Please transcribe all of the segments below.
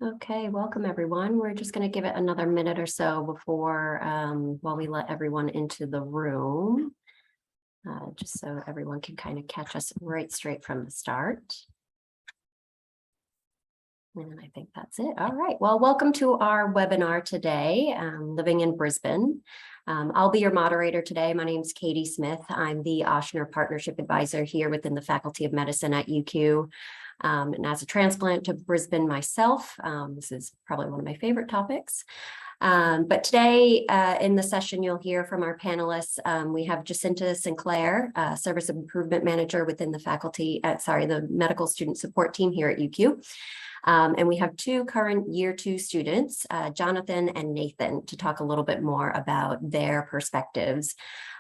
Okay, welcome everyone. We're just going to give it another minute or so before, while we let everyone into the room, just so everyone can kind of catch us right straight from the start. And I think that's it. All right. Well, welcome to our webinar today, Living in Brisbane. I'll be your moderator today. My name is Katie Smith. I'm the Ochsner Partnership Advisor here within the Faculty of Medicine at UQ. And as a transplant to Brisbane myself, this is probably one of my favorite topics. But today in the session, you'll hear from our panelists. We have Jacinta Sinclair, Service Improvement Manager within the the Medical Student Support Team here at UQ. And we have two current year 2 students, Jonathan and Nathan, to talk a little bit more about their perspectives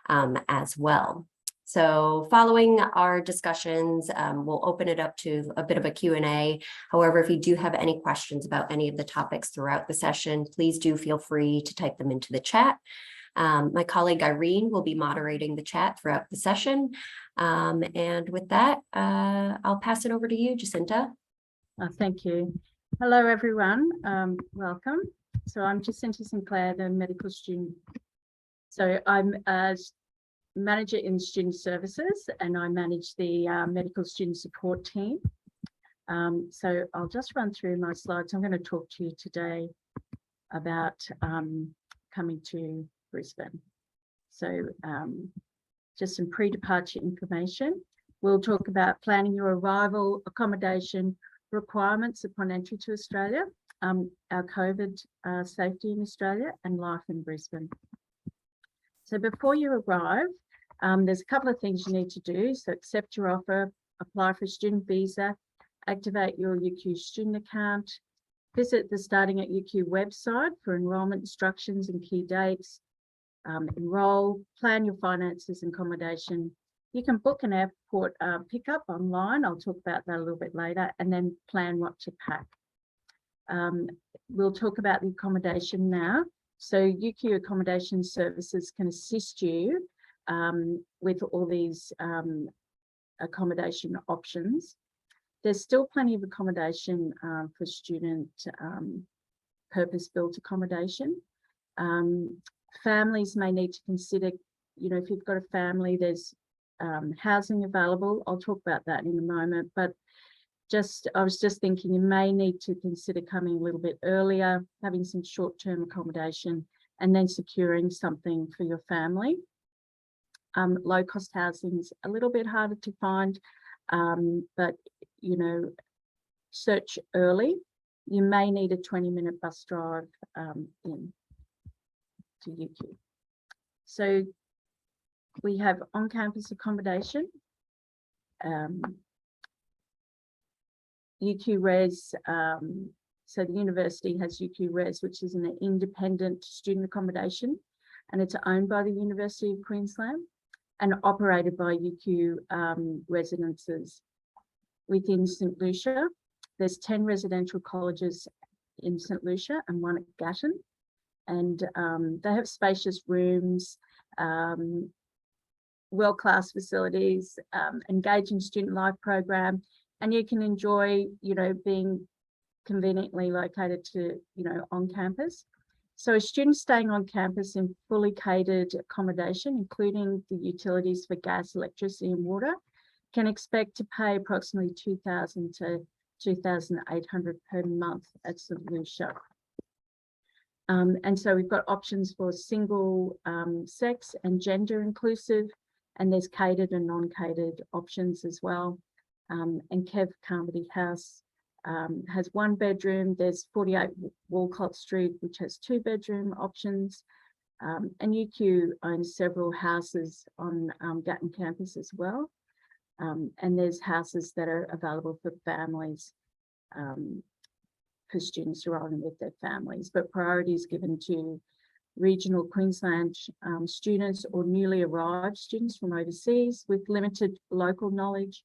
as well. So following our discussions, we'll open it up to a bit of a Q&A. However, if you do have any questions about any of the topics throughout the session, please do feel free to type them into the chat. My colleague Irene will be moderating the chat throughout the session. And with that, I'll pass it over to you, Jacinta. Thank you. Hello, everyone. Welcome. So I'm Jacinta Sinclair, the medical student. So I'm a manager in student services, and I manage the medical student support team. So I'll just run through my slides. I'm going to talk to you today about coming to Brisbane. So just some pre-departure information. We'll talk about planning your arrival, accommodation, requirements upon entry to Australia, our COVID safety in Australia, and life in Brisbane. So before you arrive, there's a couple of things you need to do. So accept your offer, apply for a student visa, activate your UQ student account, visit the Starting at UQ website for enrolment instructions and key dates, enroll, plan your finances and accommodation. You can book an airport pickup online. I'll talk about that a little bit later, and then plan what to pack. We'll talk about the accommodation now. So UQ Accommodation Services can assist you with all these accommodation options. There's still plenty of accommodation for student purpose-built accommodation. Families may need to consider, if you've got a family, there's housing available. I'll talk about that in a moment, but I was just thinking you may need to consider coming a little bit earlier, having some short-term accommodation, and then securing something for your family. Low-cost housing is a little bit harder to find, but search early. You may need a 20-minute bus drive in to UQ. So we have on-campus accommodation. UQ Res, so the university has UQ Res, which is an independent student accommodation, and it's owned by the University of Queensland and operated by UQ residences within St Lucia. There's 10 residential colleges in St Lucia and one at Gatton, and they have spacious rooms, world-class facilities, engaging student life program, and you can enjoy, being conveniently located to, on campus. So a student staying on campus in fully catered accommodation, including the utilities for gas, electricity, and water, can expect to pay approximately $2,000 to $2,800 per month at St Lucia. And so we've got options for single sex and gender inclusive, and there's catered and non-catered options as well. And Kev Carmody House has 1 bedroom. There's 48 Walcott Street, which has 2-bedroom options. And UQ owns several houses on Gatton campus as well. And there's houses that are available for families, for students arriving with their families, but priority is given to regional Queensland students or newly arrived students from overseas with limited local knowledge,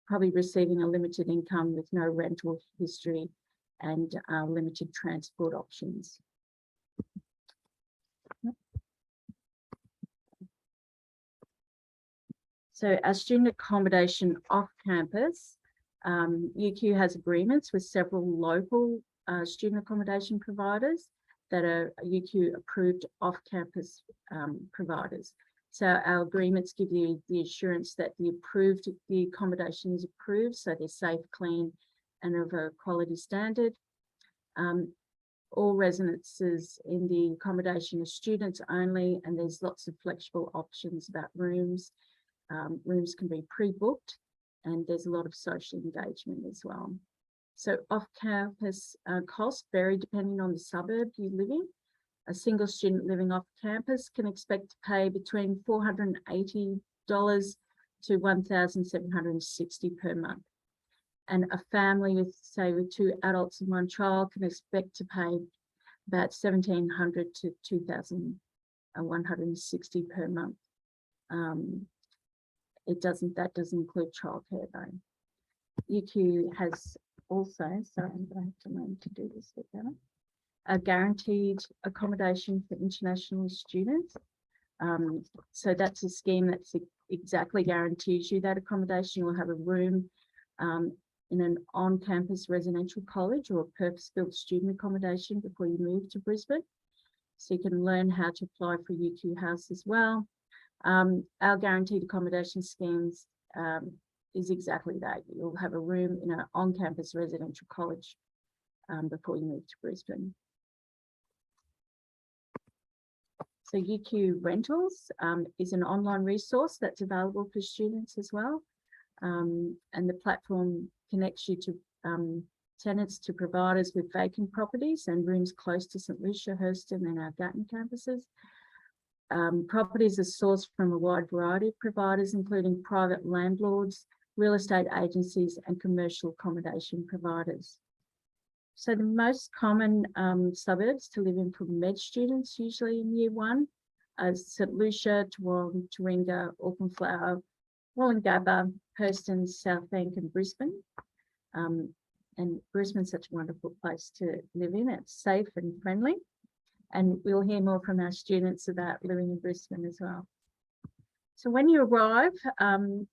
probably receiving a limited income with no rental history and limited transport options. So our student accommodation off campus UQ has agreements with several local student accommodation providers that are UQ approved off-campus providers. So our agreements give you the assurance that the accommodation is approved, so they're safe, clean, and of a quality standard. All residences in the accommodation are students only, and there's lots of flexible options about rooms. Rooms can be pre-booked, and there's a lot of social engagement as well. So off-campus costs vary depending on the suburb you live in. A single student living off campus can expect to pay between $480 to $1,760 per month. And a family with, say, with 2 adults and 1 child can expect to pay about $1,700 to $2,160 per month. That doesn't include childcare though. UQ has also, sorry, I'm going to have to learn to do this a bit better, a guaranteed accommodation for international students. So that's a scheme that exactly guarantees you that accommodation. You'll have a room in an on-campus residential college or a purpose-built student accommodation before you move to Brisbane. So you can learn how to apply for UQ House as well. Our guaranteed accommodation schemes is exactly that. You'll have a room in an on-campus residential college before you move to Brisbane. So UQ Rentals is an online resource that's available for students as well. And the platform connects you to tenants to providers with vacant properties and rooms close to St Lucia, Hurston and our Gatton campuses. Properties are sourced from a wide variety of providers, including private landlords, real estate agencies and commercial accommodation providers. So the most common suburbs to live in for med students, usually in year 1, are St Lucia, Toowong, Taringa, Auckland Flower, Wollongabba, Hurston, Southbank and Brisbane. And Brisbane's such a wonderful place to live in. It's safe and friendly. And we'll hear more from our students about living in Brisbane as well. So when you arrive, UQ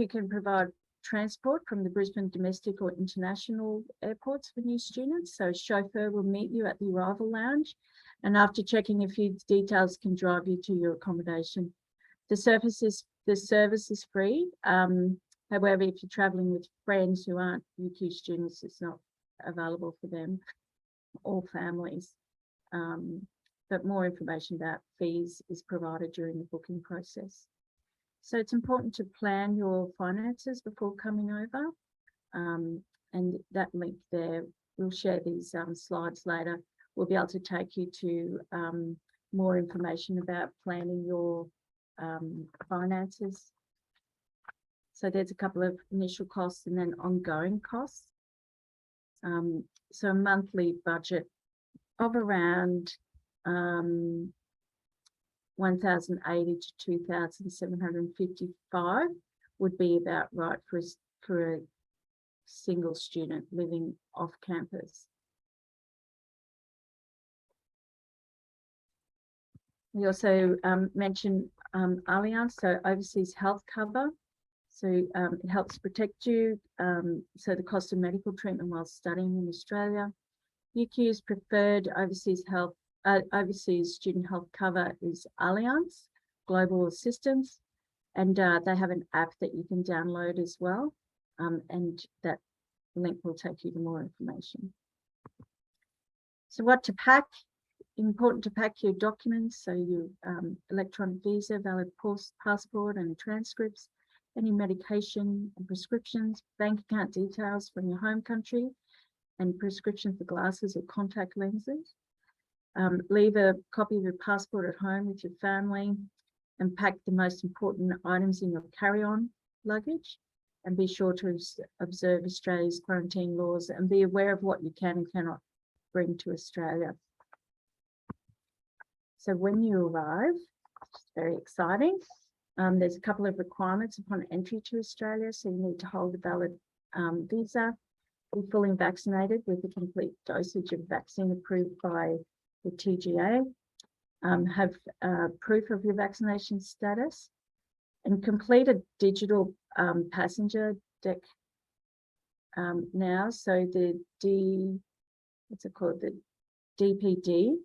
can provide transport from the Brisbane domestic or international airports for new students. So a chauffeur will meet you at the arrival lounge, and after checking a few details can drive you to your accommodation. The service is free. However, if you're traveling with friends who aren't UQ students, it's not available for them or families. But more information about fees is provided during the booking process. So it's important to plan your finances before coming over. And that link there, we'll share these slides later. We'll be able to take you to more information about planning your finances. So there's a couple of initial costs and then ongoing costs. So a monthly budget of around $1,080 to $2,755 would be about right for a single student living off campus. We also mentioned Allianz, so overseas health cover. So it helps protect you. So the cost of medical treatment while studying in Australia. UQ's preferred overseas student health cover is Allianz Global Assistance, and they have an app that you can download as well, and that link will take you to more information. So what to pack? Important to pack your documents, so your electronic visa, valid passport and transcripts, any medication and prescriptions, bank account details from your home country, and prescription for glasses or contact lenses. Leave a copy of your passport at home with your family, and pack the most important items in your carry-on luggage, and be sure to observe Australia's quarantine laws and be aware of what you can and cannot bring to Australia. So when you arrive, it's very exciting. There's a couple of requirements upon entry to Australia. So you need to hold a valid visa, be fully vaccinated with a complete dosage of vaccine approved by the TGA, have proof of your vaccination status, and complete a digital passenger deck now. So the what's it called? The DPD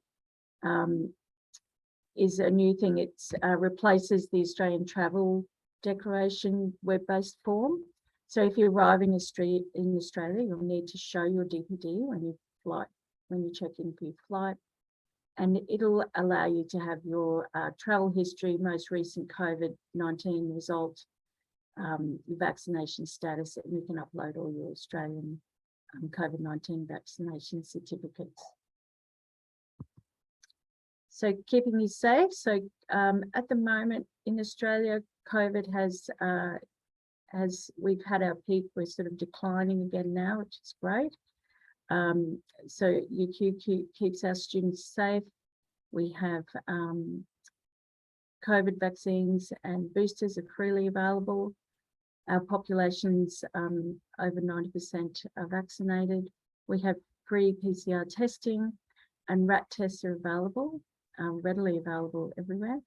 is a new thing. It replaces the Australian Travel Declaration web-based form. So if you arrive in Australia, you'll need to show your DPD when you check in for your flight, and it'll allow you to have your travel history, most recent COVID-19 result, your vaccination status, and you can upload all your Australian COVID-19 vaccination certificates. So keeping you safe. So at the moment in Australia, COVID we've had our peak. We're sort of declining again now, which is great. So UQ keeps our students safe. We have COVID vaccines and boosters are freely available. Our population's over 90% are vaccinated. We have free PCR testing, and RAT tests are available, readily available everywhere.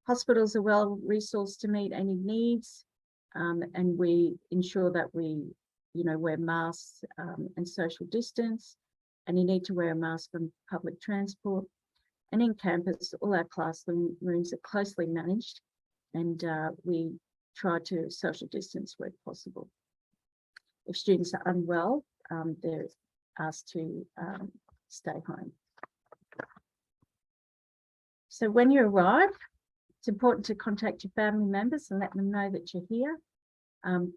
Hospitals are well resourced to meet any needs, and we ensure that we, wear masks and social distance, and you need to wear a mask on public transport. And in campus, all our classroom rooms are closely managed, and we try to social distance where possible. If students are unwell, they're asked to stay home. So when you arrive, it's important to contact your family members and let them know that you're here.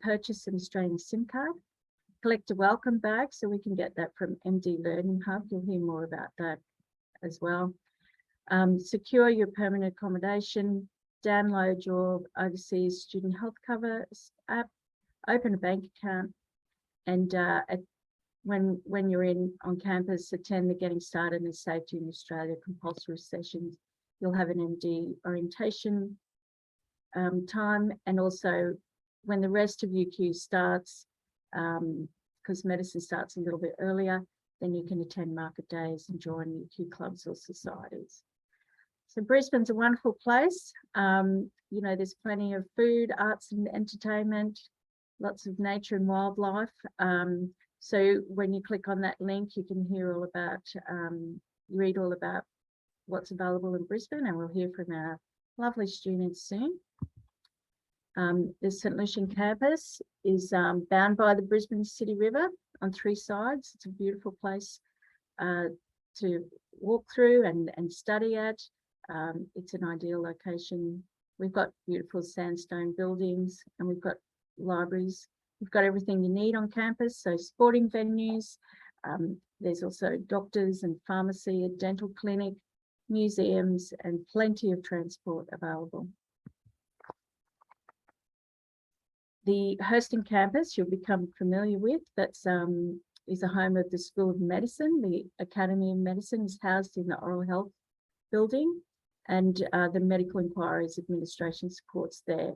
Purchase an Australian SIM card. Collect a welcome bag, so we can get that from MD Learning Hub. You'll hear more about that as well. Secure your permanent accommodation. Download your overseas student health cover app. Open a bank account, and when you're on campus, attend the Getting Started in Safety in Australia compulsory sessions. You'll have an MD orientation time, and also when the rest of UQ starts, because medicine starts a little bit earlier, then you can attend market days and join UQ clubs or societies. So Brisbane's a wonderful place. There's plenty of food, arts and entertainment, lots of nature and wildlife. So when you click on that link, you can hear all about, read all about what's available in Brisbane, and we'll hear from our lovely students soon. The St Lucian campus is bound by the Brisbane City River on 3 sides. It's a beautiful place to walk through and study at. It's an ideal location. We've got beautiful sandstone buildings, and we've got libraries. We've got everything you need on campus, so sporting venues. There's also doctors and pharmacy, a dental clinic, museums, and plenty of transport available. The Hurston campus you'll become familiar with, that's is a home of the School of Medicine. The Academy of Medicine is housed in the Oral Health building, and the Medical Inquiries Administration supports there.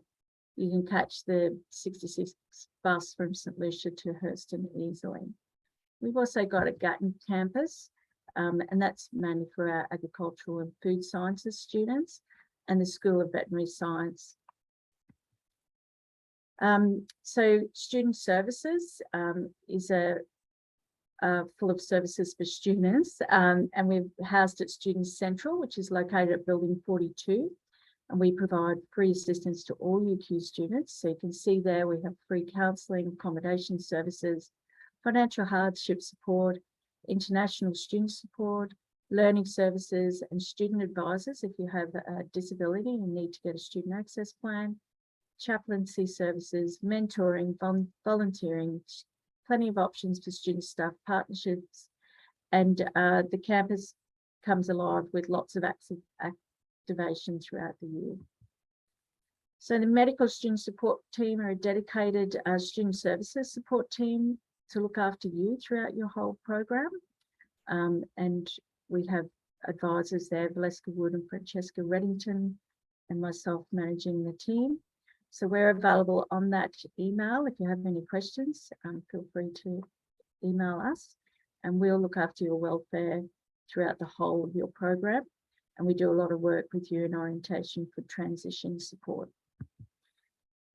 You can catch the 66 bus from St Lucia to Hurston easily. We've also got a Gatton campus, and that's mainly for our agricultural and food sciences students, and the School of Veterinary Science. So student services is full of services for students, and we've housed at Student Central, which is located at Building 42, and we provide free assistance to all UQ students. So you can see there we have free counselling, accommodation services, financial hardship support, international student support, learning services, and student advisors if you have a disability and need to get a student access plan, chaplaincy services, mentoring, volunteering, plenty of options for student staff partnerships, and the campus comes alive with lots of activation throughout the year. So the medical student support team are a dedicated student services support team to look after you throughout your whole program. And we have advisors there, Valeska Wood and Francesca Reddington, and myself managing the team. So we're available on that email. If you have any questions, feel free to email us, and we'll look after your welfare throughout the whole of your program. And we do a lot of work with you in orientation for transition support.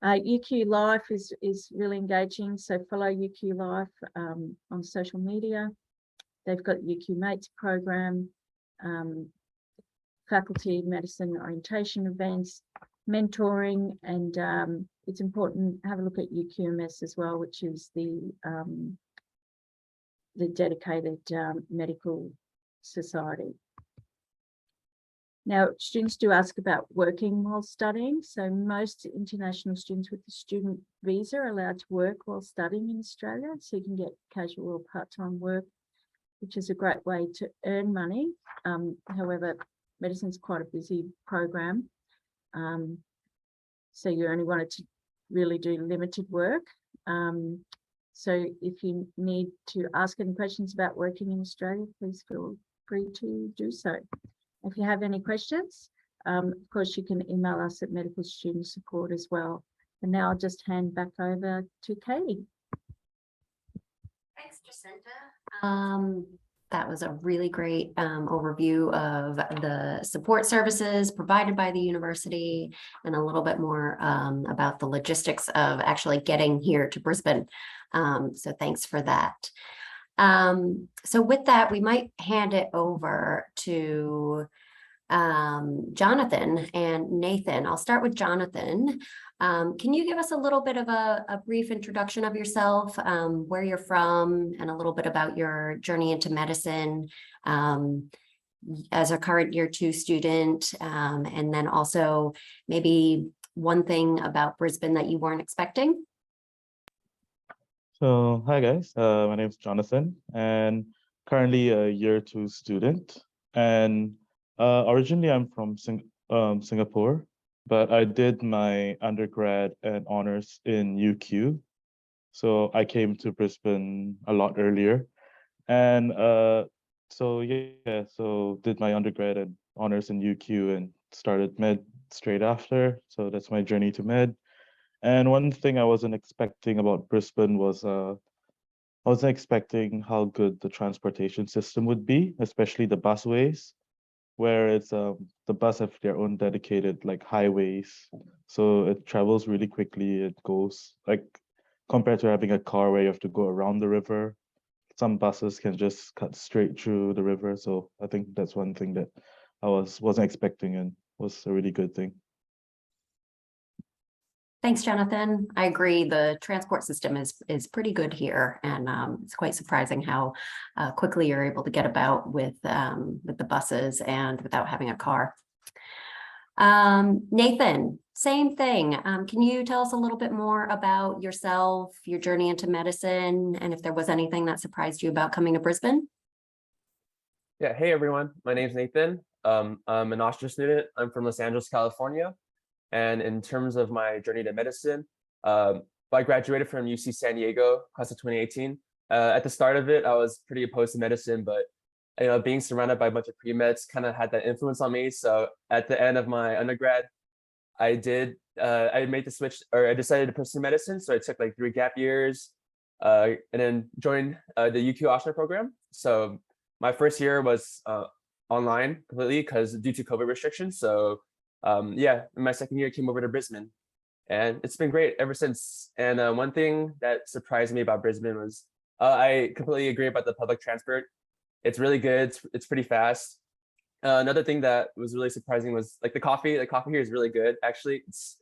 UQ Life is really engaging, so follow UQ Life on social media. They've got UQ Mates program, faculty medicine orientation events, mentoring, and it's important to have a look at UQMS as well, which is the dedicated medical society. Now, students do ask about working while studying. So most international students with a student visa are allowed to work while studying in Australia. So you can get casual or part-time work, which is a great way to earn money. However, medicine's quite a busy program. So you only wanted to really do limited work. So if you need to ask any questions about working in Australia, please feel free to do so. If you have any questions, of course, you can email us at Medical Student Support as well. And now I'll just hand back over to Katie. Thanks, Jacinta. That was a really great overview of the support services provided by the university and a little bit more about the logistics of actually getting here to Brisbane. So thanks for that. So with that, we might hand it over to Jonathan and Nathan. I'll start with Jonathan. Can you give us a little bit of a brief introduction of yourself, where you're from, and a little bit about your journey into medicine as a current year 2 student, and then also maybe one thing about Brisbane that you weren't expecting? So, hi guys, my name is Jonathan and currently a year 2 student. And originally I'm from Singapore, but I did my undergrad and honors in UQ. So I came to Brisbane a lot earlier. And so did my undergrad and honors in UQ and started med straight after. So that's my journey to med. And one thing I wasn't expecting about Brisbane was I wasn't expecting how good the transportation system would be, especially the busways, where it's the bus have their own dedicated like highways. So it travels really quickly. It goes like compared to having a car where you have to go around the river. Some buses can just cut straight through the river. So I think that's one thing that I wasn't expecting and was a really good thing. Thanks, Jonathan. I agree. The transport system is pretty good here, and it's quite surprising how quickly you're able to get about with the buses and without having a car. Nathan, same thing. Can you tell us a little bit more about yourself, your journey into medicine, and if there was anything that surprised you about coming to Brisbane? Yeah, hey everyone, my name's Nathan. I'm an Austria student. I'm from Los Angeles, California. And in terms of my journey to medicine, I graduated from UC San Diego, class of 2018. At the start of it, I was pretty opposed to medicine, but being surrounded by a bunch of pre-meds kind of had that influence on me. So at the end of my undergrad, I made the switch, or I decided to pursue medicine. So I took like 3 gap years and then joined the UQ Austria program. So my first year was online completely because due to COVID restrictions. So yeah, in my second year, I came over to Brisbane and it's been great ever since. And one thing that surprised me about Brisbane was I completely agree about the public transport. It's really good. It's pretty fast. Another thing that was really surprising was like the coffee. The coffee here is really good. Actually, it's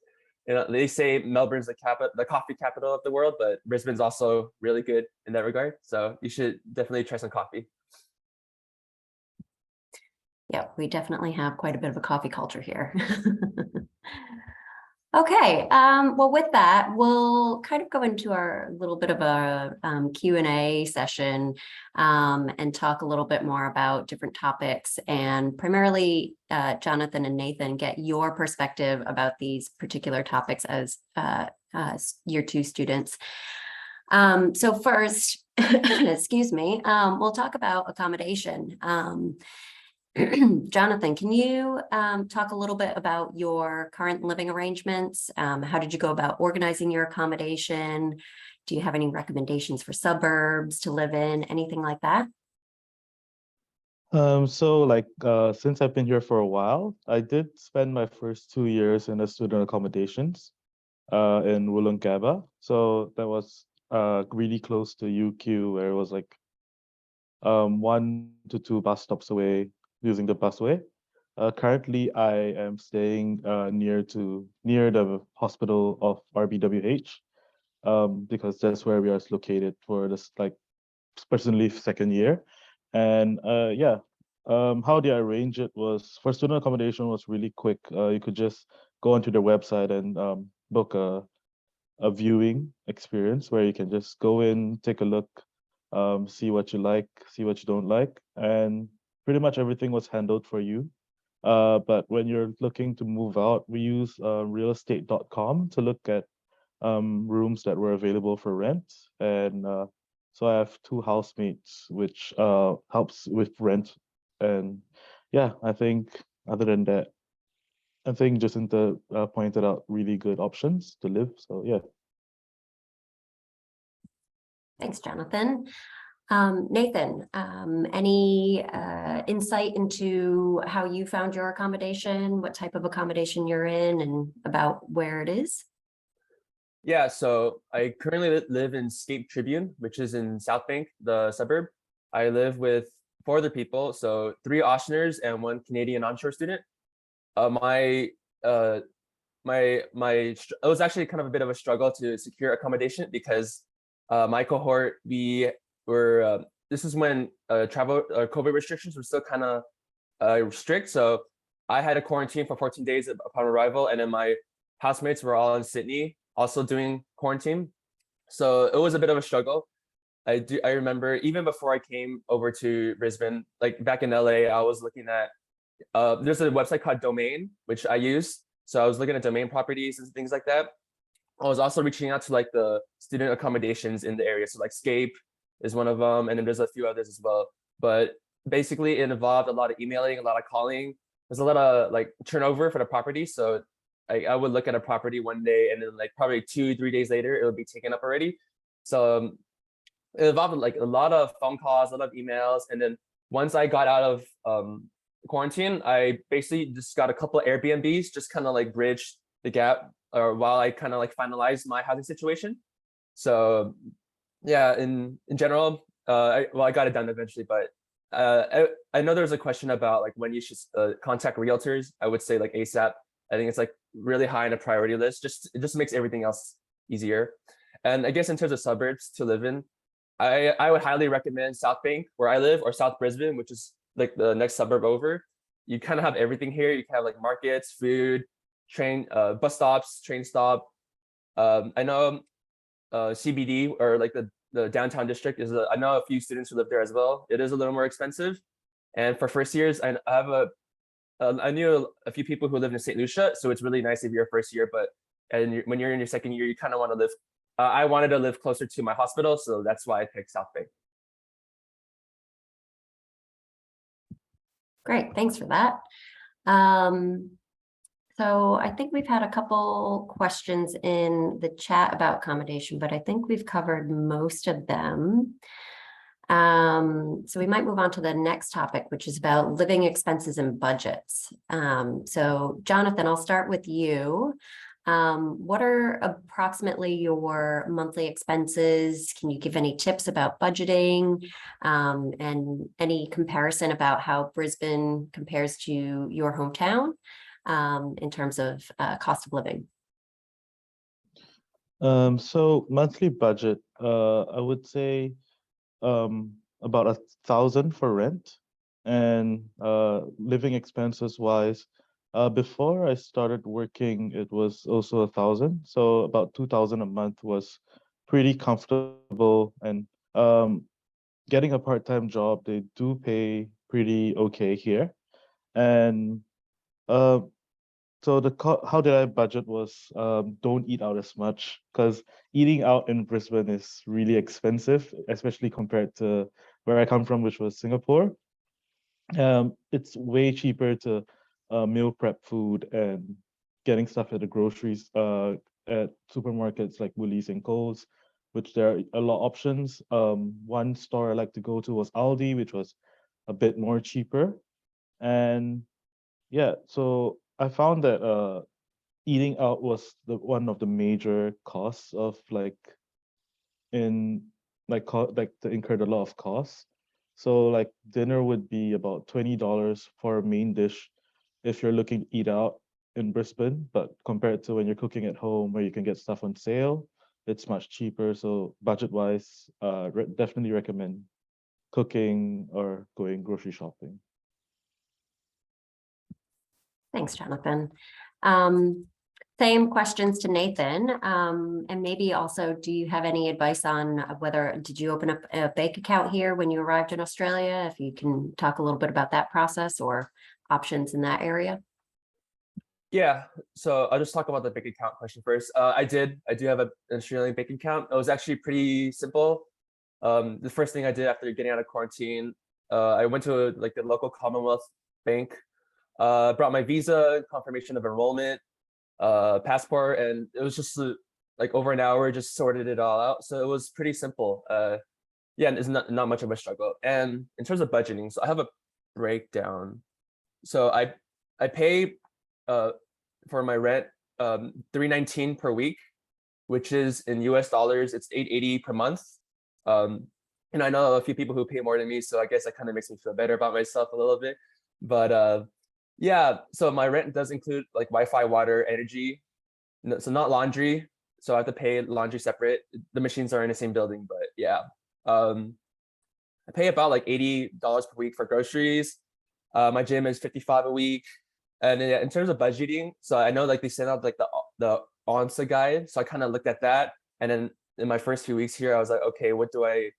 they say Melbourne's the coffee capital of the world, but Brisbane's also really good in that regard. So you should definitely try some coffee. Yeah, we definitely have quite a bit of a coffee culture here. Okay, well, with that, we'll kind of go into our little bit of a Q&A session and talk a little bit more about different topics, and primarily Jonathan and Nathan, get your perspective about these particular topics as year 2 students. So first, excuse me, we'll talk about accommodation. Jonathan, can you talk a little bit about your current living arrangements? How did you go about organizing your accommodation? Do you have any recommendations for suburbs to live in? Anything like that? Since I've been here for a while, I did spend my first 2 years in the student accommodations. in Wollongabba. So that was really close to UQ, where it was like 1 to 2 bus stops away using the busway. Currently, I am staying near the hospital of RBWH, because that's where we are located for this like personally second year. And yeah, how they arrange it was for student accommodation was really quick. You could just go onto their website and book a viewing experience where you can just go in, take a look, see what you like, see what you don't like, and pretty much everything was handled for you. But when you're looking to move out, we use realestate.com to look at rooms that were available for rent. And so I have 2 housemates, which helps with rent. And yeah, I think other than that, I think Jacinta pointed out really good options to live. So yeah. Thanks, Jonathan. Nathan, any insight into how you found your accommodation, what type of accommodation you're in, and about where it is? Yeah, so I currently live in Scape Tribune, which is in South Bank, the suburb. I live with 4 other people, so 3 Australians and 1 Canadian onshore student. My it was actually kind of a bit of a struggle to secure accommodation because my cohort, we were this is when travel COVID restrictions were still kind of strict. So I had a quarantine for 14 days upon arrival, and then my housemates were all in Sydney, also doing quarantine. So it was a bit of a struggle. I remember even before I came over to Brisbane, like back in LA, I was looking at there's a website called Domain, which I use. So I was looking at domain properties and things like that. I was also reaching out to like the student accommodations in the area. So like Scape is one of them, and then there's a few others as well. But basically it involved a lot of emailing, a lot of calling. There's a lot of like turnover for the property. So I would look at a property one day and then like probably 2-3 days later, it would be taken up already. So it involved like a lot of phone calls, a lot of emails. And then once I got out of quarantine, I basically just got a couple of Airbnbs, just kind of like bridge the gap or while I kind of like finalize my housing situation. So yeah, in general, I got it done eventually, but I know there's a question about like when you should contact realtors. I would say like ASAP. I think it's like really high on the priority list. It just makes everything else easier. And I guess in terms of suburbs to live in, I would highly recommend South Bank, where I live, or South Brisbane, which is like the next suburb over. You kind of have everything here. You can have like markets, food, train, bus stops, train stop. I know CBD or like the downtown district is I know a few students who live there as well. It is a little more expensive. And for first years, I knew a few people who lived in St. Lucia, so it's really nice if you're a first year, but when you're in your second year, you kind of want to live. I wanted to live closer to my hospital, so that's why I picked South Bay. Great, thanks for that. So I think we've had a couple questions in the chat about accommodation, but I think we've covered most of them. So we might move on to the next topic, which is about living expenses and budgets. So Jonathan, I'll start with you. What are approximately your monthly expenses? Can you give any tips about budgeting, and any comparison about how Brisbane compares to your hometown, in terms of cost of living? So monthly budget, I would say about 1,000 for rent, and living expenses wise, before I started working, it was also 1,000. So about 2,000 a month was pretty comfortable. And getting a part-time job, they do pay pretty okay here. And uh, so how did I budget was don't eat out as much, because eating out in Brisbane is really expensive, especially compared to where I come from, which was Singapore. It's way cheaper to meal prep food and getting stuff at the groceries at supermarkets like Woolies and Coles, which there are a lot of options. One store I like to go to was Aldi, which was a bit more cheaper. And yeah, so I found that eating out was one of the major costs of like that incurred a lot of costs. So like dinner would be about $20 for a main dish if you're looking to eat out in Brisbane, but compared to when you're cooking at home where you can get stuff on sale, it's much cheaper. So budget-wise, definitely recommend cooking or going grocery shopping. Thanks, Jonathan. Same questions to Nathan. And maybe also, do you have any advice on did you open up a bank account here when you arrived in Australia? If you can talk a little bit about that process or options in that area. Yeah, so I'll just talk about the bank account question first. I do have an Australian bank account. It was actually pretty simple. The first thing I did after getting out of quarantine, I went to the local Commonwealth bank, brought my visa, confirmation of enrollment, passport, and it was just like over an hour, just sorted it all out. So it was pretty simple. Yeah, it's not much of a struggle. And in terms of budgeting, so I have a breakdown. So I pay for my rent $319 per week, which is in US dollars, it's $880 per month. And I know a few people who pay more than me, so I guess that kind of makes me feel better about myself a little bit. But yeah, so my rent does include like Wi-Fi, water, energy. So not laundry. So I have to pay laundry separate. The machines are in the same building, but yeah. I pay about like $80 per week for groceries. My gym is $55 a week. And then, in terms of budgeting, so I know like they sent out like the ONSA guide. So I kind of looked at that. And then in my first few weeks here, I was like, okay, what do I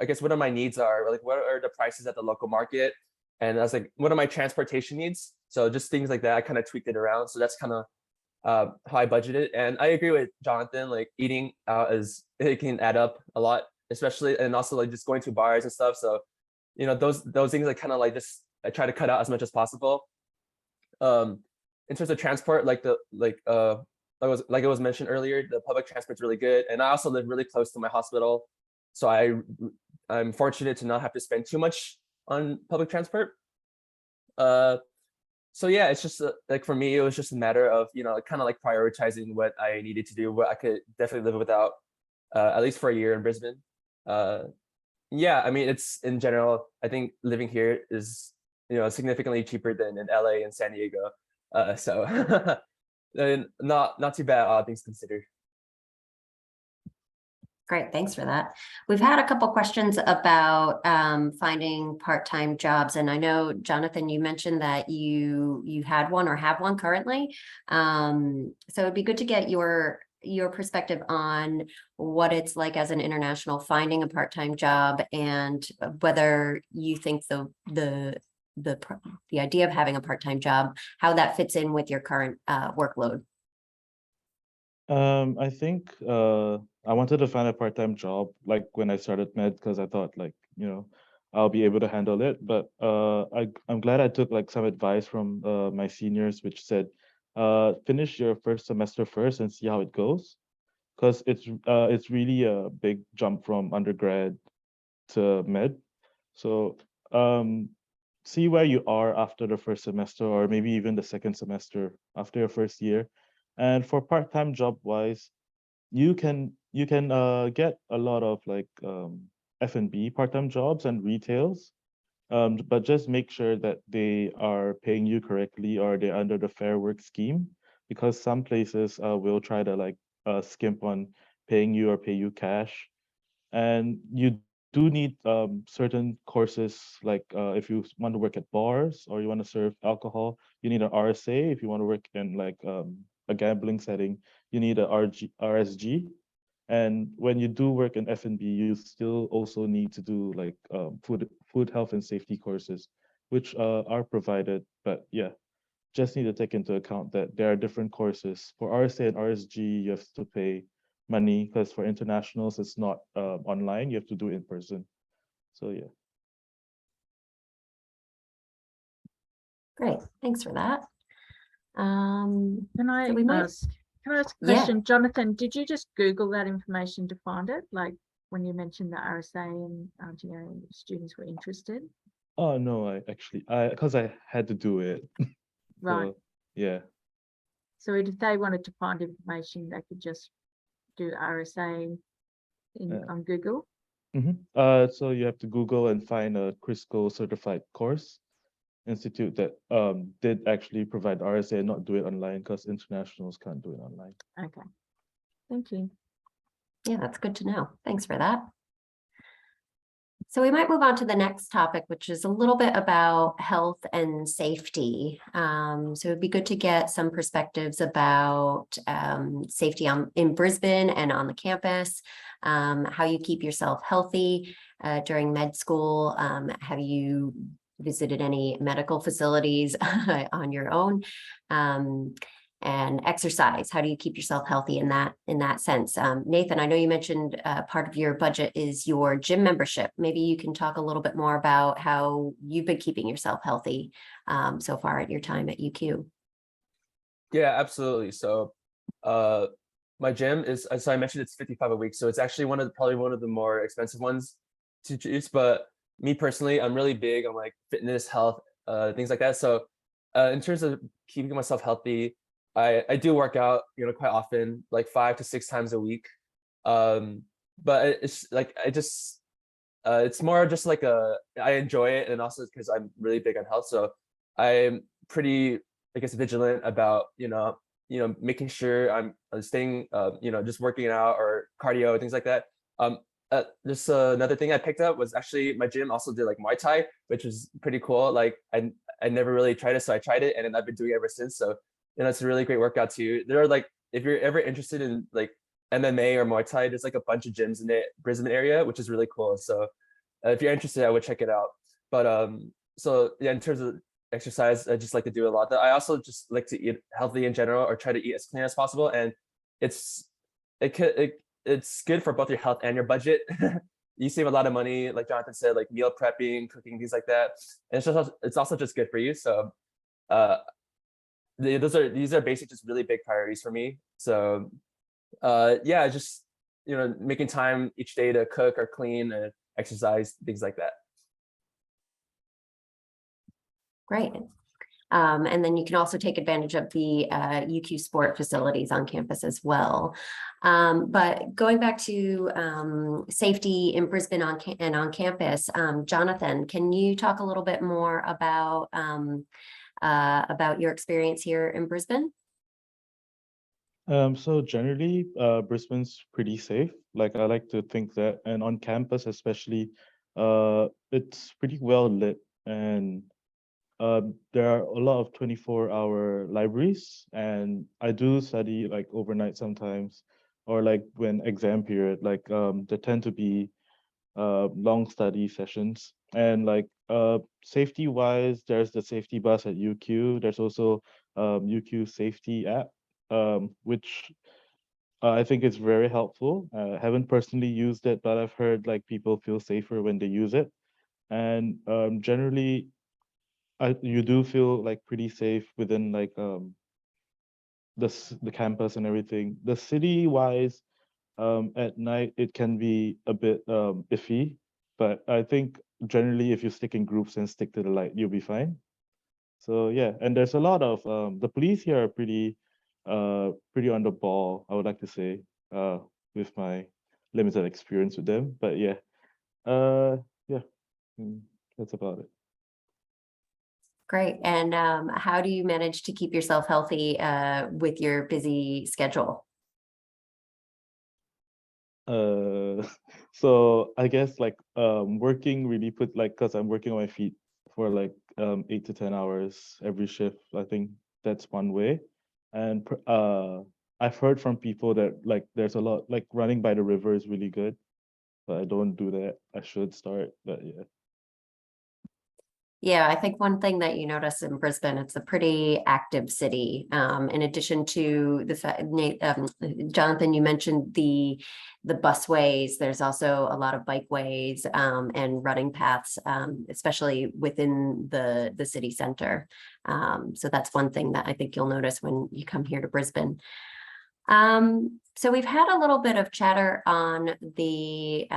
guess what are my needs are? Like, what are the prices at the local market? And I was like, what are my transportation needs? So just things like that, I kind of tweaked it around. So that's kind of how I budgeted. And I agree with Jonathan, like eating out it can add up a lot, especially, and also like just going to bars and stuff. So, you know, those things I kind of like I try to cut out as much as possible. In terms of transport, like it was mentioned earlier, the public transport's really good. And I also live really close to my hospital. So I'm fortunate to not have to spend too much on public transport. So yeah, it's just like for me, it was just a matter of, you know, kind of like prioritizing what I needed to do, what I could definitely live without, at least for a year in Brisbane. Yeah, I mean, it's in general, I think living here is, you know, significantly cheaper than in LA and San Diego. So and not too bad, all things considered. Great, thanks for that. We've had a couple questions about finding part-time jobs, and I know, Jonathan, you mentioned that you had one or have one currently. So it'd be good to get your perspective on what it's like as an international finding a part-time job, and whether you think the idea of having a part-time job, how that fits in with your current workload. I think I wanted to find a part-time job like when I started med, because I thought like, you know, I'll be able to handle it. But I'm glad I took like some advice from my seniors, which said finish your first semester first and see how it goes, because it's really a big jump from undergrad to med. So see where you are after the first semester, or maybe even the second semester after your first year. And for part-time job wise, you can get a lot of like F&B part-time jobs and retails, but just make sure that they are paying you correctly or they're under the Fair Work scheme, because some places will try to like skimp on paying you or pay you cash. And you do need certain courses, like if you want to work at bars or you want to serve alcohol, you need an RSA. If you want to work in like a gambling setting, you need a RSG. And when you do work in F&B, you still also need to do like food health and safety courses, which are provided. But yeah, just need to take into account that there are different courses. For RSA and RSG, you have to pay money, because for internationals, it's not online. You have to do it in person. So yeah. Great, thanks for that. Can I So we might- ask a Yeah. question? Jonathan, did you just Google that information to find it? Like when you mentioned the RSA and you know, students were interested? Oh no, because I had to do it. Right. So, yeah. So if they wanted to find information, they could just do RSA on Google. So you have to Google and find a Crisco certified course institute that did actually provide RSA and not do it online because internationals can't do it online. Okay, thank you. Yeah, that's good to know. Thanks for that. So we might move on to the next topic, which is a little bit about health and safety. So it'd be good to get some perspectives about safety in Brisbane and on the campus, how you keep yourself healthy during med school. Have you visited any medical facilities on your own? And exercise, how do you keep yourself healthy in that sense? Nathan, I know you mentioned part of your budget is your gym membership. Maybe you can talk a little bit more about how you've been keeping yourself healthy so far at your time at UQ. Yeah, absolutely. So my gym is, so I mentioned it's 55 a week, so it's actually probably one of the more expensive ones to choose. But me personally, I'm really big on like fitness, health, things like that. So in terms of keeping myself healthy, I do work out, quite often, like 5 to 6 times a week. But it's like it's more just like I enjoy it, and also because I'm really big on health, so I'm pretty, I guess, vigilant about making sure I'm staying, just working out or cardio, things like that. Just another thing I picked up was actually my gym also did like Muay Thai, which was pretty cool. Like I never really tried it, so I tried it, and then I've been doing it ever since. So it's a really great workout too. There are like, if you're ever interested in like MMA or Muay Thai, there's like a bunch of gyms in the Brisbane area, which is really cool. So if you're interested, I would check it out. But so yeah, in terms of exercise, I just like to do a lot. I also just like to eat healthy in general, or try to eat as clean as possible. And it's good for both your health and your budget. You save a lot of money, like Jonathan said, like meal prepping, cooking, things like that. And it's also just good for you. So these are basic, just really big priorities for me. So yeah, just making time each day to cook or clean and exercise, things like that. Great. And then you can also take advantage of the UQ sport facilities on campus as well. But going back to safety in Brisbane and on campus, Jonathan, can you talk a little bit more about your experience here in Brisbane? So generally, Brisbane's pretty safe. Like I like to think that, and on campus especially, it's pretty well lit, and there are a lot of 24-hour libraries, and I do study like overnight sometimes, or like when exam period, like there tend to be long study sessions. And like safety wise, there's the safety bus at UQ. There's also UQ safety app, which I think is very helpful. I haven't personally used it, but I've heard like people feel safer when they use it. And generally, you do feel like pretty safe within like the campus and everything. The city wise, at night it can be a bit iffy, but I think generally if you stick in groups and stick to the light, you'll be fine. So yeah, and there's a lot of the police here are pretty on the ball, I would like to say, with my limited experience with them. But yeah, yeah, that's about it. Great. And how do you manage to keep yourself healthy with your busy schedule? So I guess like working really put like, because I'm working on my feet for like 8 to 10 hours every shift. I think that's one way. And I've heard from people that like there's a lot, like running by the river is really good, but I don't do that. I should start, but yeah. Yeah, I think one thing that you notice in Brisbane, it's a pretty active city. In addition to the fact, Jonathan, you mentioned the busways. There's also a lot of bikeways and running paths, especially within the city center. So that's one thing that I think you'll notice when you come here to Brisbane. So we've had a little bit of chatter on the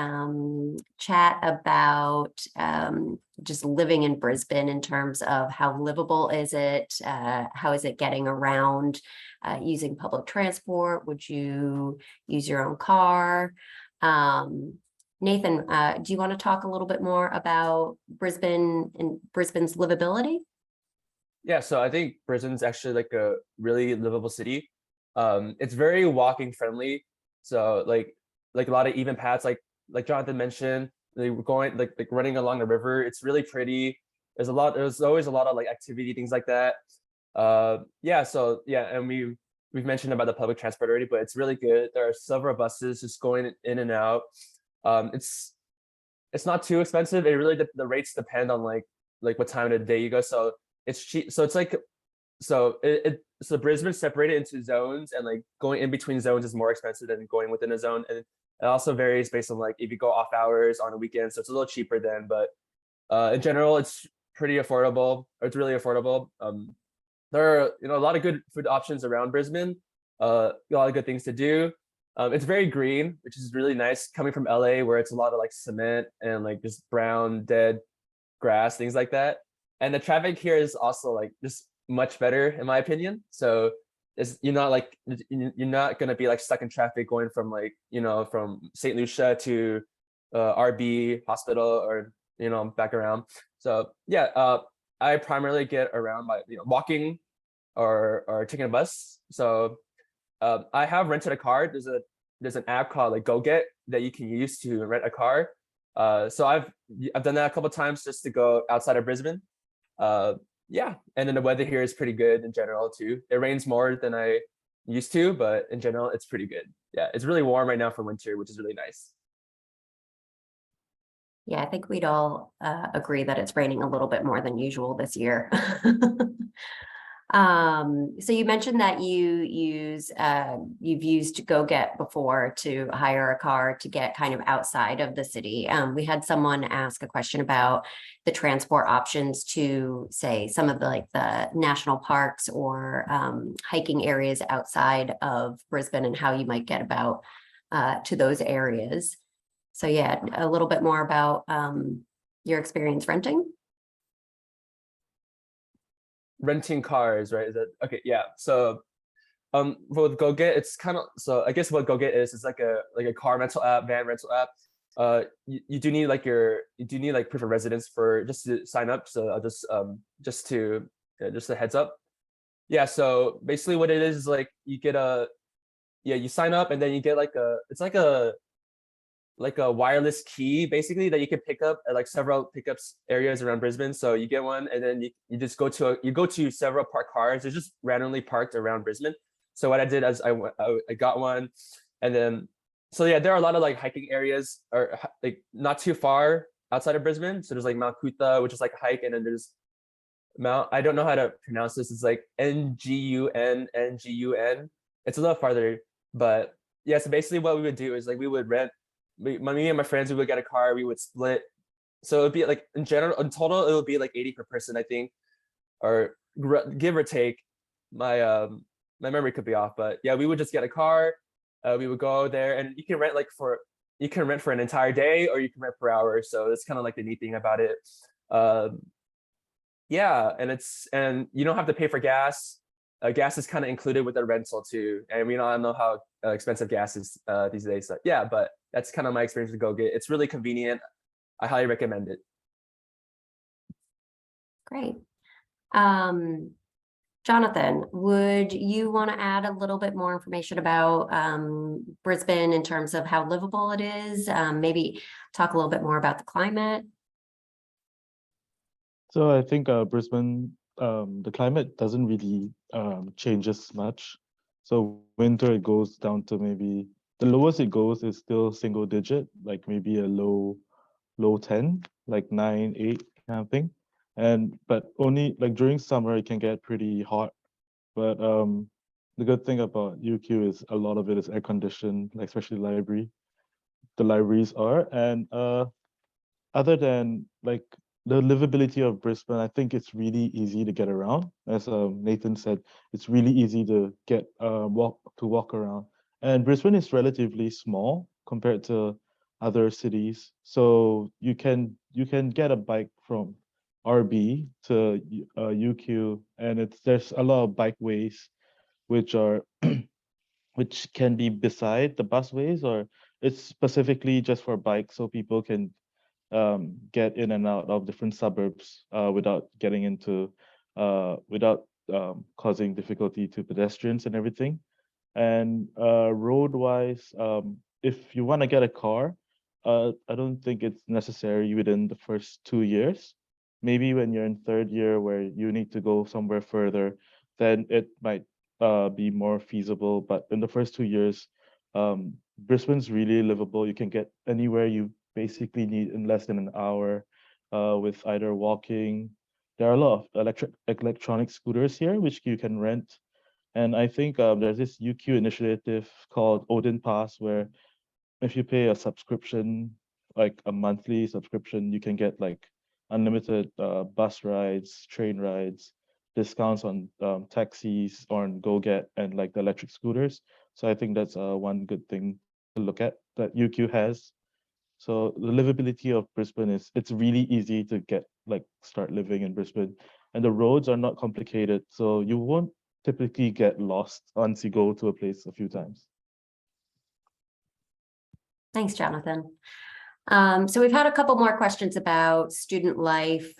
chat about just living in Brisbane in terms of how livable is it? How is it getting around using public transport? Would you use your own car? Nathan, do you want to talk a little bit more about Brisbane and Brisbane's livability? Yeah, so I think Brisbane's actually like a really livable city. It's very walking friendly. So like a lot of even paths, like Jonathan mentioned, they were going like running along the river. It's really pretty. There's always a lot of like activity, things like that. Yeah, so yeah, and we've mentioned about the public transport already, but it's really good. There are several buses just going in and out. It's not too expensive. It really the rates depend on like what time of the day you go. So it's cheap. So it's like so Brisbane's separated into zones, and like going in between zones is more expensive than going within a zone. And it also varies based on like if you go off hours on a weekend, so it's a little cheaper then. But in general, it's pretty affordable, or it's really affordable. There are a lot of good food options around Brisbane. A lot of good things to do. It's very green, which is really nice coming from LA, where it's a lot of like cement and like just brown dead grass, things like that. And the traffic here is also like just much better in my opinion. So you're not gonna be like stuck in traffic going from like from St. Lucia to RB hospital, or back around. So yeah, I primarily get around by walking or taking a bus. So I have rented a car. There's an app called like Go Get that you can use to rent a car. So I've done that a couple times just to go outside of Brisbane. Yeah, and then the weather here is pretty good in general too. It rains more than I used to, but in general it's pretty good. Yeah, it's really warm right now for winter, which is really nice. Yeah, I think we'd all agree that it's raining a little bit more than usual this year. So you mentioned that you've used Go Get before to hire a car to get kind of outside of the city. We had someone ask a question about the transport options to, say, some of the national parks or hiking areas outside of Brisbane, and how you might get about to those areas. So yeah, a little bit more about your experience renting. Renting cars, right? Is that okay? Yeah. So with GoGet, it's kind of, so I guess what GoGet is, it's like a car rental app, van rental app. You do need like proof of residence for just to sign up. So I'll just a heads up. Yeah, so basically what it is like you get you sign up, and then you get it's like a wireless key basically that you can pick up at like several pickups areas around Brisbane. So you get one, and then you just go to several parked cars. They're just randomly parked around Brisbane. So what I did is I got one, and then so yeah, there are a lot of like hiking areas, or like not too far outside of Brisbane. So there's like Mount Kuta, which is like a hike, and then there's I don't know how to pronounce this. It's like Ngun. It's a little farther, but yeah. So basically, what we would do is like we would rent. Me and my friends, we would get a car. We would split. So it'd be like in total, it would be like 80 per person, I think, or give or take. My memory could be off, but yeah, we would just get a car. We would go there, and you can rent for an entire day, or you can rent per hour. So it's kind of like the neat thing about it. Yeah, and you don't have to pay for gas. Gas is kind of included with the rental too, and I don't know how expensive gas is these days. So, yeah, but that's kind of my experience with GoGet. It's really convenient. I highly recommend it. Great. Jonathan, would you want to add a little bit more information about Brisbane in terms of how livable it is? Maybe talk a little bit more about the climate. So I think Brisbane, the climate doesn't really changes much. So winter it goes down to maybe the lowest it goes is still single digit, like maybe a low 10, like 9, 8 kind of thing. But only like during summer it can get pretty hot. But the good thing about UQ is a lot of it is air conditioned, like especially the libraries are. And other than like the livability of Brisbane, I think it's really easy to get around. As Nathan said, it's really easy to walk around. And Brisbane is relatively small compared to other cities. So you can get a bike from RB to UQ, and there's a lot of bikeways which are which can be beside the busways, or it's specifically just for bikes, so people can get in and out of different suburbs without getting into without causing difficulty to pedestrians and everything. And road wise, if you want to get a car, I don't think it's necessary within the first 2 years. Maybe when you're in third year where you need to go somewhere further, then it might be more feasible. But in the first 2 years, Brisbane's really livable. You can get anywhere you basically need in less than an hour with either walking. There are a lot of electronic scooters here, which you can rent. And I think there's this UQ initiative called Odin Pass, where if you pay a subscription, like a monthly subscription, you can get like unlimited bus rides, train rides, discounts on taxis or on GoGet and like the electric scooters. So I think that's one good thing to look at that UQ has. So the livability of Brisbane it's really easy to start living in Brisbane, and the roads are not complicated, so you won't typically get lost once you go to a place a few times. Thanks, Jonathan. So we've had a couple more questions about student life,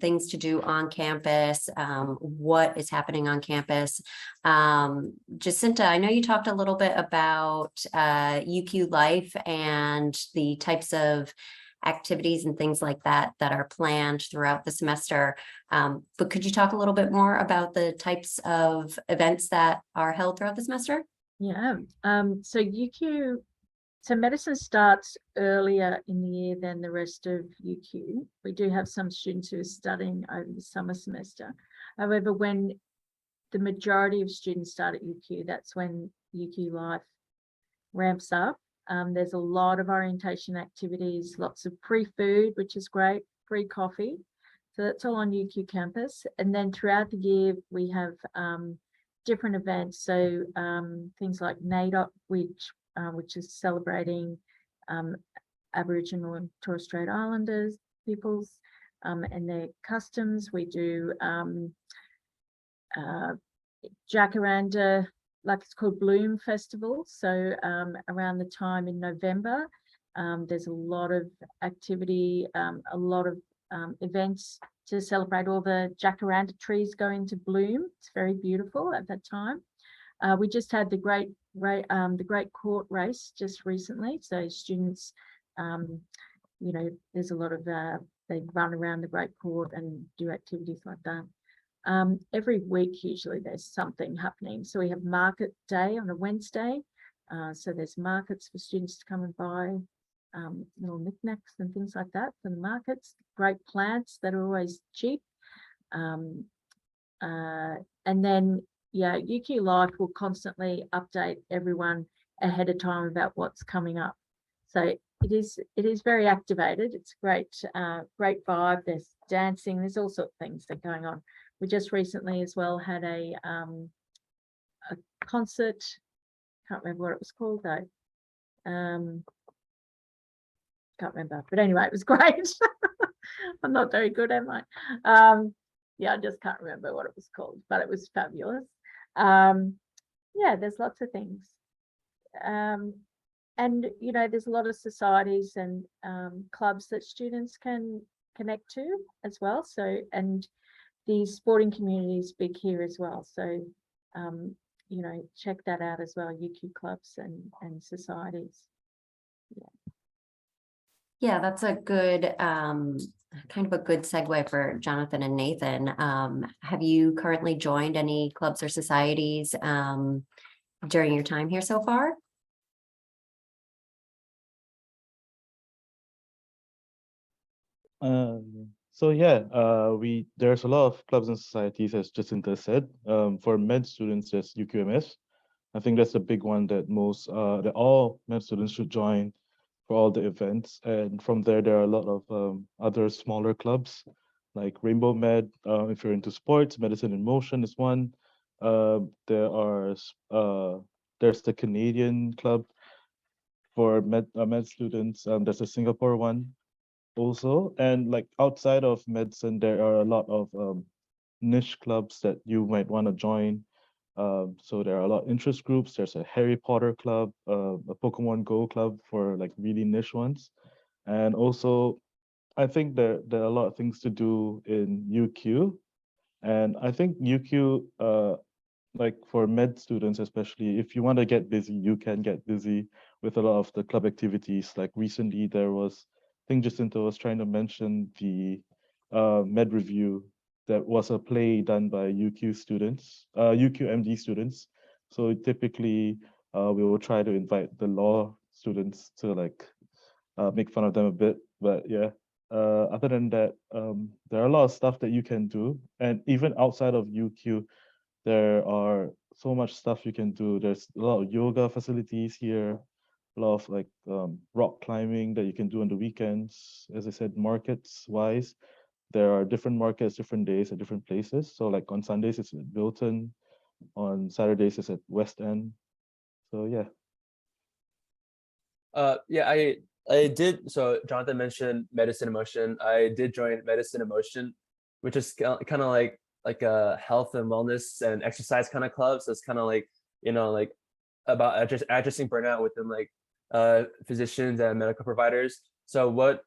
things to do on campus, what is happening on campus. Jacinta, I know you talked a little bit about UQ life and the types of activities and things like that that are planned throughout the semester. But could you talk a little bit more about the types of events that are held throughout the semester? Yeah. So medicine starts earlier in the year than the rest of UQ. We do have some students who are studying over the summer semester. However, when the majority of students start at UQ, that's when UQ life ramps up. There's a lot of orientation activities, lots of free food, which is great, free coffee. So that's all on UQ campus. And then throughout the year, we have different events. So things like NAIDOC, which is celebrating Aboriginal and Torres Strait Islanders peoples and their customs. We do Jacaranda, like it's called Bloom Festival. So around the time in November, there's a lot of activity, a lot of events to celebrate all the jacaranda trees going to bloom. It's very beautiful at that time. We just had the great court race just recently. So students, there's a lot of they run around the great court and do activities like that. Every week, usually there's something happening. So we have market day on a Wednesday. So there's markets for students to come and buy little knickknacks and things like that for the markets. Great plants that are always cheap. And then, UQ Life will constantly update everyone ahead of time about what's coming up. So it is very activated. It's great vibe. There's dancing. There's all sorts of things that are going on. We just recently as well had a concert. Can't remember what it was called though. Can't remember, but anyway, it was great. I'm not very good, am I? I just can't remember what it was called, but it was fabulous. There's lots of things. And there's a lot of societies and clubs that students can connect to as well. So, and the sporting community is big here as well. So, check that out as well, UQ clubs and societies. Yeah, that's a good kind of a good segue for Jonathan and Nathan. Have you currently joined any clubs or societies during your time here so far? There's a lot of clubs and societies, as Jacinta said. For med students, there's UQMS. I think that's a big one that that all med students should join for all the events. And from there are a lot of other smaller clubs like Rainbow Med. If you're into sports, Medicine in Motion is one. There's the Canadian club for med students. There's a Singapore one also, and like outside of medicine, there are a lot of niche clubs that you might want to join. So there are a lot of interest groups. There's a Harry Potter club, a Pokemon Go club for like really niche ones, and also I think there are a lot of things to do in UQ, and I think UQ like for med students especially, if you want to get busy, you can get busy with a lot of the club activities. Like recently there was, I think Jacinta was trying to mention the med review that was a play done by UQ students, UQMD students. So typically we will try to invite the law students to like make fun of them a bit. But yeah, other than that, there are a lot of stuff that you can do. And even outside of UQ, there are so much stuff you can do. There's a lot of yoga facilities here, a lot of like rock climbing that you can do on the weekends. As I said, markets wise, there are different markets, different days at different places. So like on Sundays it's at Bilton, on Saturdays it's at West End. So yeah. Yeah, I did. So Jonathan mentioned Medicine in Motion. I did join Medicine in Motion, which is kind of like a health and wellness and exercise kind of club. So it's kind of like, you know, like about addressing burnout within like physicians and medical providers. So what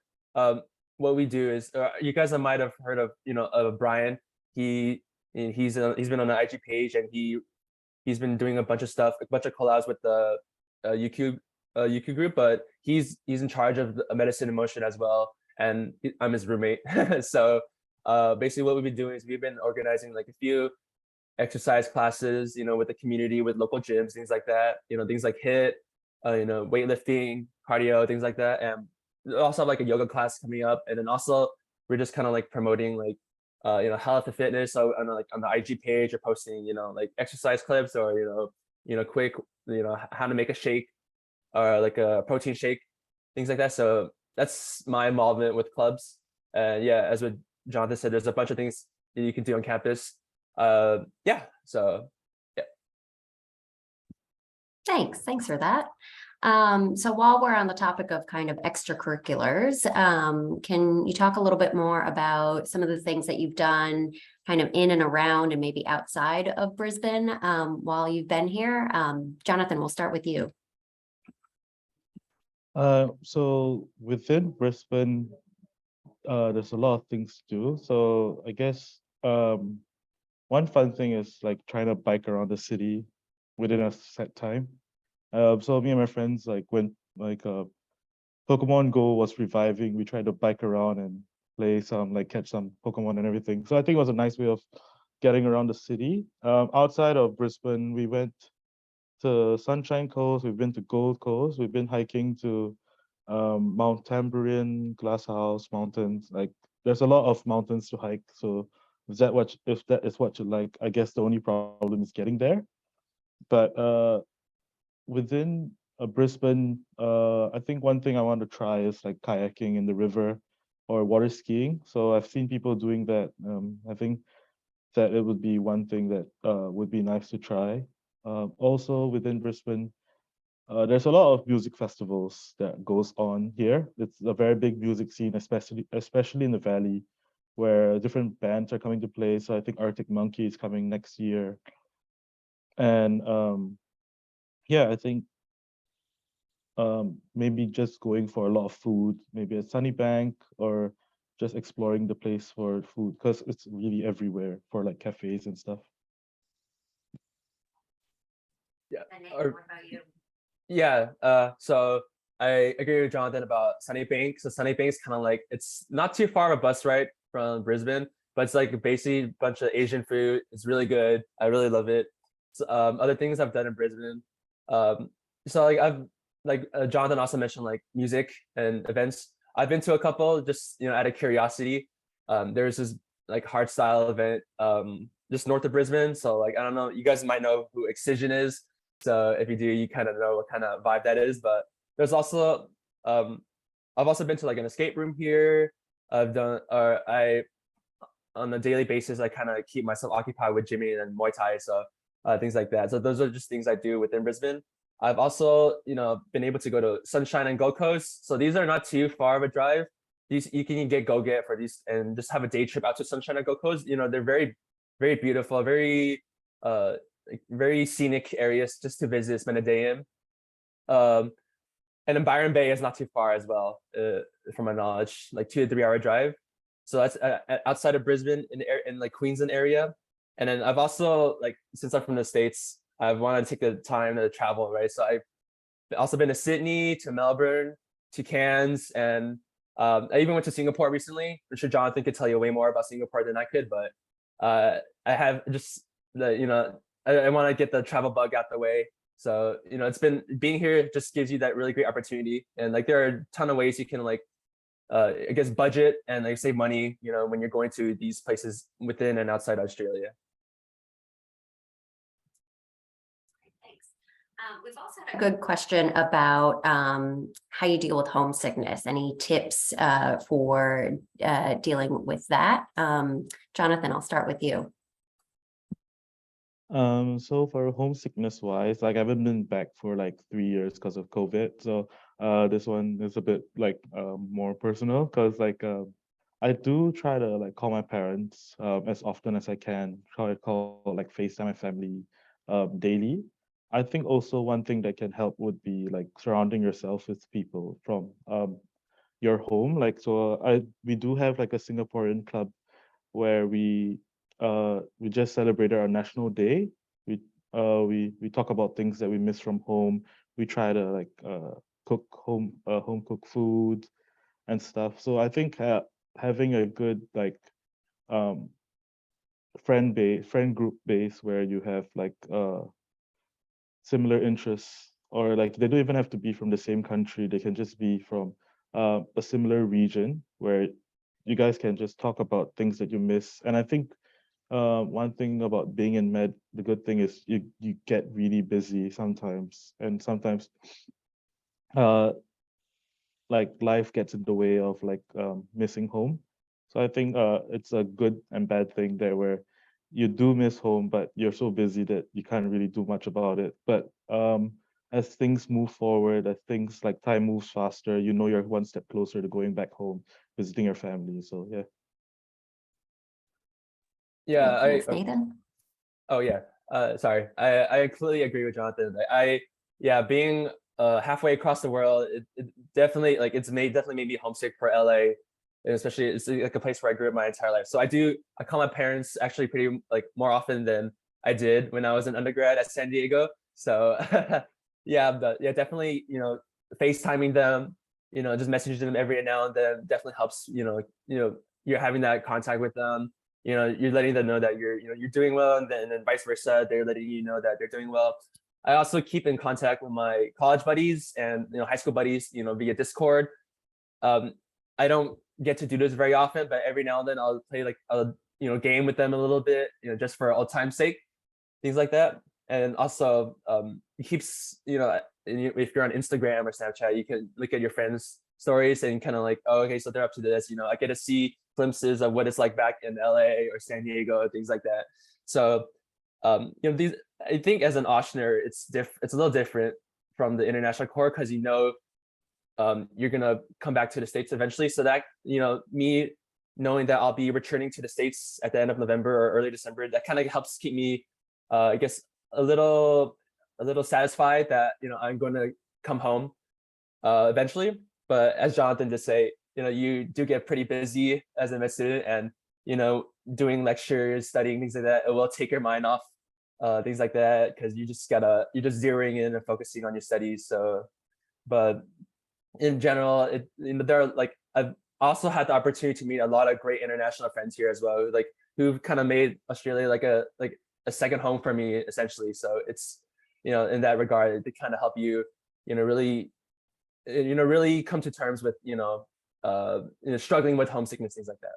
we do is, you guys might have heard of, you know, of Brian. He's been on the IG page, and he's been doing a bunch of stuff, a bunch of collabs with the UQ group, but he's in charge of the Medicine in Motion as well, and I'm his roommate. So basically what we've been doing is we've been organizing like a few exercise classes, you know, with the community, with local gyms, things like that, you know, things like HIIT, you know, weightlifting, cardio, things like that. And we also have like a yoga class coming up, and then also we're just kind of like promoting like you know, health and fitness. So on like on the IG page, you're posting, you know, like exercise clips, or you know, quick, you know, how to make a shake, or like a protein shake, things like that. So that's my involvement with clubs. And yeah, as what Jonathan said, there's a bunch of things that you can do on campus. Yeah, so yeah. Thanks for that. So while we're on the topic of kind of extracurriculars, can you talk a little bit more about some of the things that you've done kind of in and around and maybe outside of Brisbane while you've been here? Jonathan, we'll start with you. So within Brisbane, there's a lot of things to do. So I guess one fun thing is like trying to bike around the city within a set time. So me and my friends, like when like Pokemon Go was reviving, we tried to bike around and play some, like catch some Pokemon and everything. So I think it was a nice way of getting around the city. Outside of Brisbane, we went to Sunshine Coast, we've been to Gold Coast, we've been hiking to Mount Tambourine, Glasshouse Mountains. Like there's a lot of mountains to hike. So if that is what you like, I guess the only problem is getting there. But within Brisbane, I think one thing I want to try is like kayaking in the river or water skiing. So I've seen people doing that. I think that it would be one thing that would be nice to try. Also within Brisbane, there's a lot of music festivals that goes on here. It's a very big music scene, especially in the valley, where different bands are coming to play. So I think Arctic Monkey is coming next year. And yeah, I think maybe just going for a lot of food, maybe at Sunnybank, or just exploring the place for food, because it's really everywhere for like cafes and stuff. Yeah. What about you? Yeah, so I agree with Jonathan about Sunnybank. So Sunnybank's kind of like, it's not too far of a bus ride from Brisbane, but it's like basically a bunch of Asian food. It's really good. I really love it. So, other things I've done in Brisbane. So like Jonathan also mentioned like music and events. I've been to a couple just, you know, out of curiosity. There's this like hardstyle event just north of Brisbane. So like, I don't know, you guys might know who Excision is. So if you do, you kind of know what kind of vibe that is. But there's also, I've also been to like an escape room here. On a daily basis, I kind of keep myself occupied with gymming and Muay Thai, so things like that. So those are just things I do within Brisbane. I've also, been able to go to Sunshine and Gold Coast. So these are not too far of a drive. These you can get go-get for these and just have a day trip out to Sunshine and Gold Coast. They're very, very beautiful, very scenic areas just to visit, spend a day in. And then Byron Bay is not too far as well, from my knowledge, like 2 to 3 hour drive. So that's outside of Brisbane in like Queensland area. And then I've also, like, since I'm from the States, I've wanted to take the time to travel, right? So I've also been to Sydney, to Melbourne, to Cairns, and I even went to Singapore recently. I'm sure Jonathan could tell you way more about Singapore than I could, but I have just I want to get the travel bug out the way. So, it's been being here just gives you that really great opportunity. And like, there are a ton of ways you can, like, I guess, budget and like save money, when you're going to these places within and outside Australia. Thanks. We've also had a good question about how you deal with homesickness. Any tips for dealing with that? Jonathan, I'll start with you. So for homesickness wise, like I haven't been back for like 3 years because of COVID. So this one is a bit like more personal because like I do try to like call my parents as often as I can. Try to call like FaceTime my family daily. I think also one thing that can help would be like surrounding yourself with people from your home. Like so we do have like a Singaporean club where we just celebrated our National Day. We talk about things that we miss from home. We try to like cook home cooked food and stuff. So I think having a good like friend group base where you have like similar interests, or like they don't even have to be from the same country. They can just be from a similar region where you guys can just talk about things that you miss. And I think one thing about being in med, the good thing is you get really busy sometimes, and sometimes like life gets in the way of like missing home. So I think it's a good and bad thing there where you do miss home, but you're so busy that you can't really do much about it. But as things move forward, as things like time moves faster, you're one step closer to going back home, visiting your family. So yeah. Yeah, Thanks, Nathan. Oh yeah. Sorry. I completely agree with Jonathan. Being halfway across the world, it definitely definitely made me homesick for LA. And especially it's like a place where I grew up my entire life. So I call my parents actually pretty like more often than I did when I was an undergrad at San Diego. So definitely, FaceTiming them, just messaging them every now and then definitely helps, you're having that contact with them. You're letting them know that you're doing well, and then vice versa, they're letting you know that they're doing well. I also keep in contact with my college buddies and high school buddies, via Discord. I don't get to do this very often, but every now and then I'll play like a game with them a little bit, just for old time's sake, things like that. And also it keeps, if you're on Instagram or Snapchat, you can look at your friends' stories and kind of like, oh, okay, so they're up to this. I get to see glimpses of what it's like back in LA or San Diego, things like that. So these, I think as an Oshner, it's a little different from the international core because you're gonna come back to the States eventually. So that me knowing that I'll be returning to the States at the end of November or early December, that kind of helps keep me I guess a little satisfied that I'm going to come home eventually. But as Jonathan just say, you do get pretty busy as a med student, and doing lectures, studying, things like that, it will take your mind off things like that, because you're just zeroing in and focusing on your studies. So, but in general, there are like, I've also had the opportunity to meet a lot of great international friends here as well, like who've kind of made Australia like a second home for me, essentially. So it's in that regard, they kind of help you really come to terms with struggling with homesickness, things like that.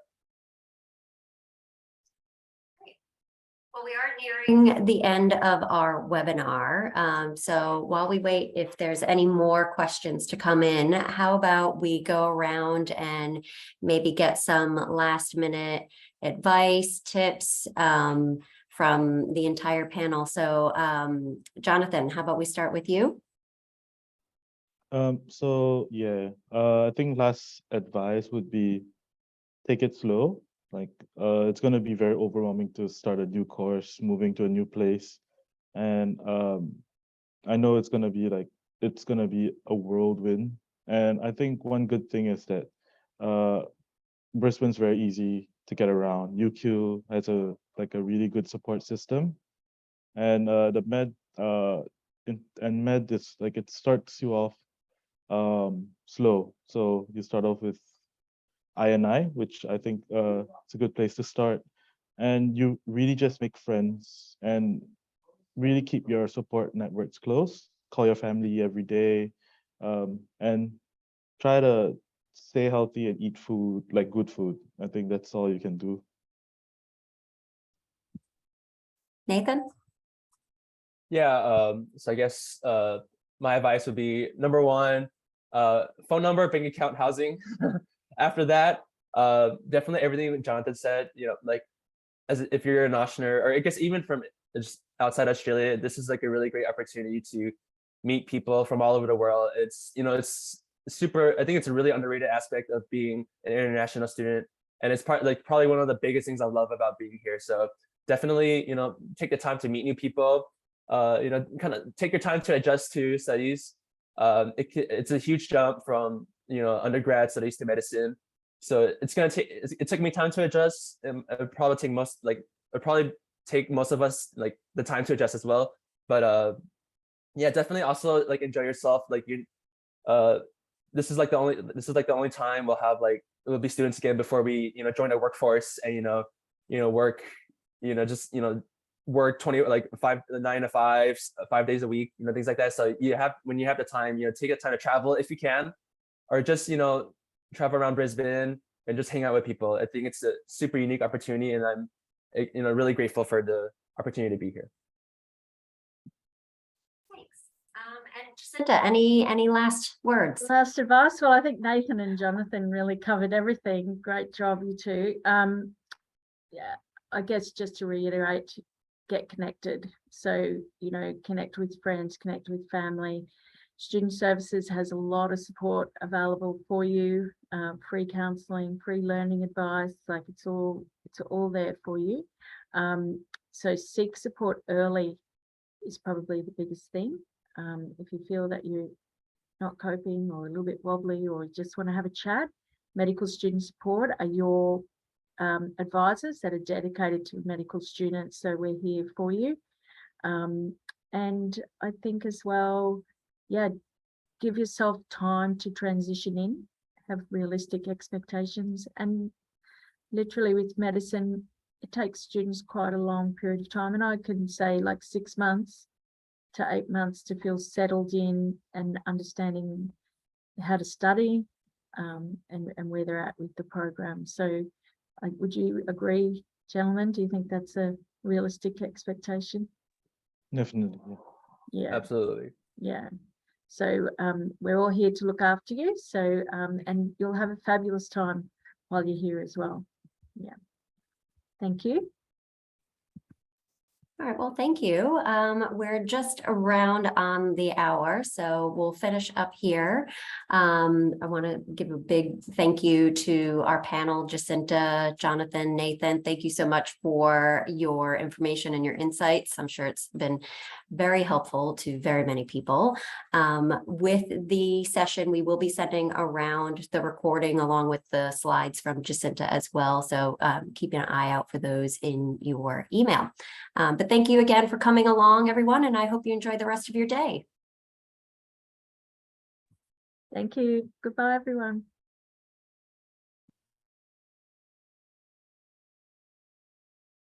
Well, we are nearing the end of our webinar. So while we wait, if there's any more questions to come in, how about we go around and maybe get some last minute advice, tips from the entire panel. So Jonathan, how about we start with you? So yeah, I think last advice would be take it slow. Like, it's gonna be very overwhelming to start a new course, moving to a new place, and I know it's gonna be a whirlwind. And I think one good thing is that uh, Brisbane's very easy to get around. UQ has a really good support system, and the med and med is like it starts you off slow. So you start off with I&I, which I think it's a good place to start. And you really just make friends and really keep your support networks close. Call your family every day, and try to stay healthy and eat food, like good food. I think that's all you can do. Nathan? Yeah, so I guess my advice would be number one, phone number, bank account, housing. After that, definitely everything Jonathan said, like as if you're an Australian, or I guess even from just outside Australia, this is like a really great opportunity to meet people from all over the world. It's super, I think it's a really underrated aspect of being an international student. And it's probably one of the biggest things I love about being here. So definitely, take the time to meet new people, kind of take your time to adjust to studies. It's a huge jump from, undergrad studies to medicine. So it's gonna take. It took me time to adjust, and it probably take most of us like the time to adjust as well. But yeah, definitely also like enjoy yourself. Like this is like the only time we'll be students again before we join the workforce and work work 20 like 9 to 5 5 days a week, things like that. So when you have the time, take the time to travel if you can, or just travel around Brisbane and just hang out with people. I think it's a super unique opportunity, and I'm really grateful for the opportunity to be here. Thanks. And Jacinta, any last words? Last advice. Well, I think Nathan and Jonathan really covered everything. Great job, you two. Yeah, I guess just to reiterate, get connected. So, connect with friends, connect with family. Student Services has a lot of support available for you, free counselling, free learning advice, like it's all there for you. So seek support early is probably the biggest thing. If you feel that you're not coping or a little bit wobbly or just want to have a chat, medical student support are your advisors that are dedicated to medical students. So we're here for you. And I think as well, yeah, give yourself time to transition in, have realistic expectations. And literally with medicine, it takes students quite a long period of time. And I can say like 6 months to 8 months to feel settled in and understanding how to study and where they're at with the program. So would you agree, gentlemen? Do you think that's a realistic expectation? Definitely. Yeah. Absolutely. Yeah. So we're all here to look after you. So and you'll have a fabulous time while you're here as well. Yeah. Thank you. All right, well, thank you. We're just around on the hour, so we'll finish up here. I want to give a big thank you to our panel, Jacinta, Jonathan, Nathan. Thank you so much for your information and your insights. I'm sure it's been very helpful to very many people. With the session, we will be sending around the recording along with the slides from Jacinta as well. So keep an eye out for those in your email. But thank you again for coming along, everyone, and I hope you enjoy the rest of your day. Thank you. Goodbye, everyone.